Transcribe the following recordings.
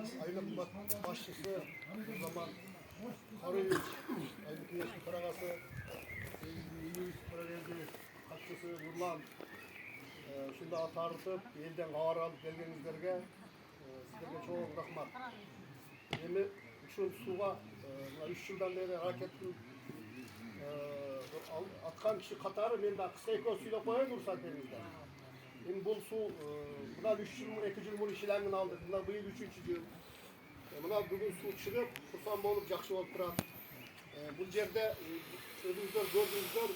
Aylak başçısı, o zaman Karayüz, Aylak Güneşli Karagası, Yunus Karagöz'ü katçısı Nurlan, şimdi atarıtıp, elden ağır alıp gelgenizlerge, sizlerge çok rahmat. Emi üçün suğa, 3 yıldan beri hareketin atkan kişi Katarı, men de kısa ekos suyla koyar dursan denizde. Şimdi bu su, bundan 3 yıl mı, 2 yıl mı işilengen aldık, bundan bu yıl 3. yıl. Buna bugün su çıkıp, kursan bolup, jakşı olup duran. Bu yerde, özünüzler, gördüğünüzler,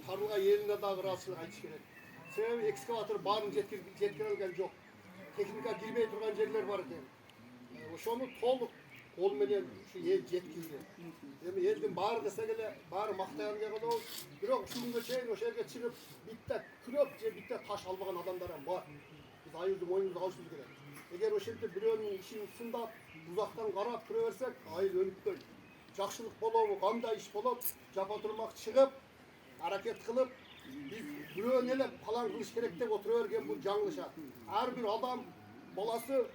tarlağa yerinde dağı rahatsızlık aytış gerek. Sebebi ekskavatör bağını жеткирилген жоқ. Teknika girmey turgan yerler var eкен. Ошону толук кол менен ушу эл жеткизди. Эми элдин баары десек эле, баары мактаган кылабыз. Бирок ушул күнгө чейин ошол жерге чыгып, битте күрөп же битте таш албаган адамдар бар. Биз айылды мойнубузга алышыбыз керек. Эгер ошол жерде бирөөнүн ишин сындап, узактан карап тура берсек, айыл өнүкпөйт. Жакшылык болобу, кандай иш болот, жапа турмак чыгып, аракет кылып, biz büröön ele falan kılış gerek деп otura bergen bu жаңылышат. Her bir adam balası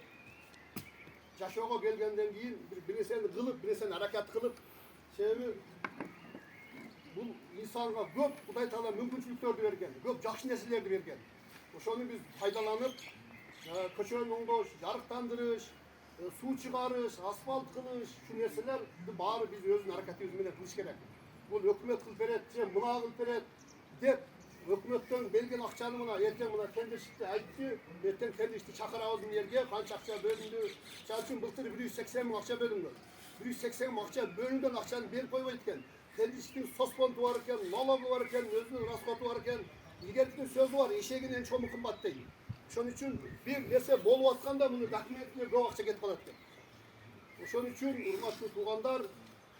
жашоого келгенден кийин bir нерсени кылып, bir нерсени аракет кылып, себеби бул инсанга көп Кудай Таала мүмкүнчүлүктөрдү берген, көп жакшы нерселерди берген. Ошону биз пайдаланып, көчөнү оңдош, жарыктандырыш, суу чыгарыш, асфальт кылыш, şu нерселерди баары биз өзүнүн аракетибиз менен кылыш керек. Бул өкмөт кылып берет, же мына кылып берет деп өкмөттөн берген акчаны мына эртең мына тендерчикти айтты, эртең тендерчикти чакырабыз мына жерге, канча акча бөлүндү. Мисалы үчүн былтыр 180 миң акча бөлүнгөн. 180 миң акча бөлүнгөн акчаны берип койбойт экен. Тендерчиктин соспонду бар экен, налогу бар экен, өзүнүн расходу бар экен. Илгертиктин сөзү бар, эшегинен чому кымбат дейт. Ошон үчүн бир нерсе болуп атканда муну документине көп акча кетип калат экен. Ошон үчүн урматтуу туугандар,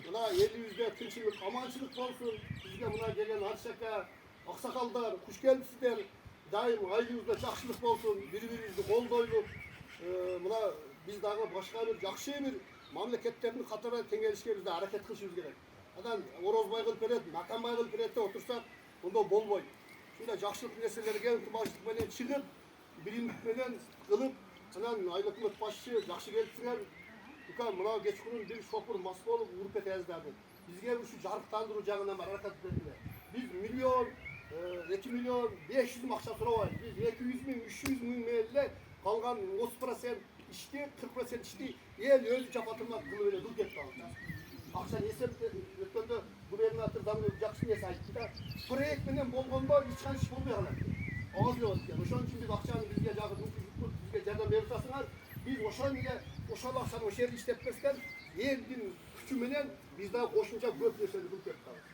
мына элибизде тынччылык, аманчылык болсун. Бизге мына келген аршака аксакалдар, куш келипсиздер. Дайым айылыбызда жакшылык болсун, бири-бирибизди колдойлуп, мына биз дагы башка бир жакшы бир мамлекеттердин катарына теңелишке бизде аракет кылышыбыз керек. Анан Орозбай кылып берет, Маканбай кылып берет деп отурсак, ондо болбойт. Ушундай жакшылык нерселерге ынтымактуулук менен чыгып, биримдик менен кылып, анан айыл өкмөт башчы жакшы келипсиңер. Мына кечкурун бир шопур мас болуп уруп кете жаздады. Бизге ушу жарыктандыруу жагынан бар аракет бердилер. Biz milyon, 2 milyon, 500 ming akça sorabayız. Biz 200 ming, 300 ming meyle kalgan 30% işti, 40% işti. El özü çapatırmak kılı öyle dur get kaldı. Akça neyse ötkende gubernator zamını jakşı neyse aytты da proyekt menen bolganda hiç kan iş bolmay kalat. Ağız yok ekan. Ошон үчүн biz акчаны bizge жагып мүмкүнчүлүк bizge жардам берип турсаңар, biz ошол эле ошол акчаны ошол жерде иштетпестен элдин күчү менен biz дагы кошумча көп нерсени кылып берип калабыз.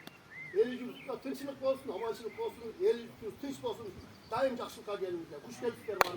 Elimizde tınçılık olsun, amaçlık olsun, elimizde tınç olsun, daim jakşılıkka gelingizler. Kuş gelipsizler var.